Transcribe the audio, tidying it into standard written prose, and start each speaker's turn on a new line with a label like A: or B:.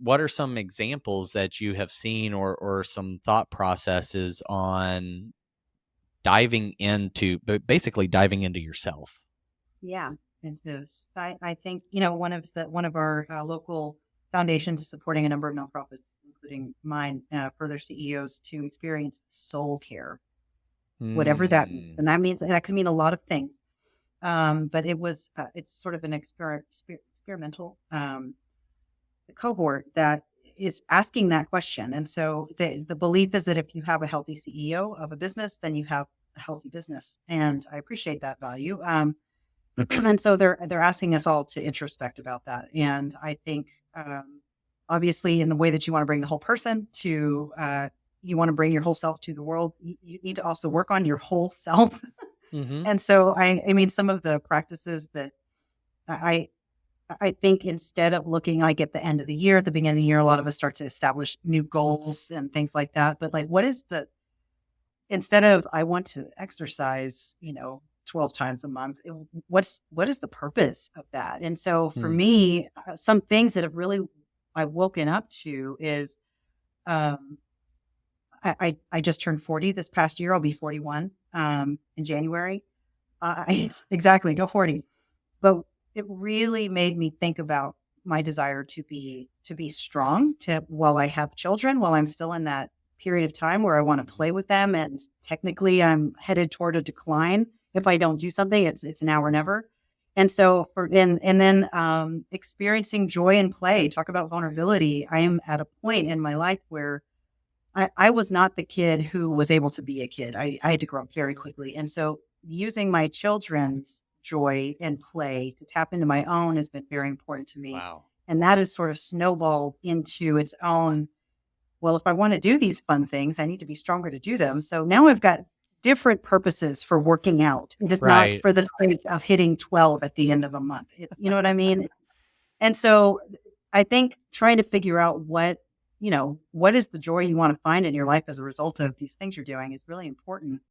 A: what are some examples that you have seen or some thought processes on diving into basically diving into yourself?
B: Yeah, it is. I think, one of our local foundations is supporting a number of nonprofits, including mine, for their CEOs to experience soul care, whatever that means.
A: Mm.
B: And that could mean a lot of things. But it's sort of an experimental cohort that is asking that question. And so the belief is that if you have a healthy CEO of a business, then you have a healthy business. And I appreciate that value. And so they're asking us all to introspect about that. And I think, obviously, in the way that you want to bring the whole person to, you want to bring your whole self to the world, you need to also work on your whole self.
A: Mhm.
B: And so, I mean, some of the practices that I, I think instead of looking like at the end of the year, at the beginning of the year, a lot of us start to establish new goals and things like that. But like, instead of I want to exercise, 12 times a month, what is the purpose of that? And so for
A: Mm.
B: me, some things that have really I've woken up to is um, I just turned 40 this past year. I'll be 41 in January. Exactly, go 40. But it really made me think about my desire to be strong to while I have children, while I'm still in that period of time where I want to play with them. And technically I'm headed toward a decline. If I don't do something, it's now or never. And so and then experiencing joy and play, talk about vulnerability. I am at a point in my life where I was not the kid who was able to be a kid. I had to grow up very quickly. And so using my children's joy and play to tap into my own has been very important to me.
A: Wow.
B: And that has sort of snowballed into its own. Well, if I want to do these fun things, I need to be stronger to do them. So now I've got different purposes for working out. It is not
A: Right.
B: for the sake of hitting 12 at the end of a month. You know what I mean? And so I think trying to figure out what is the joy you want to find in your life as a result of these things you're doing is really important.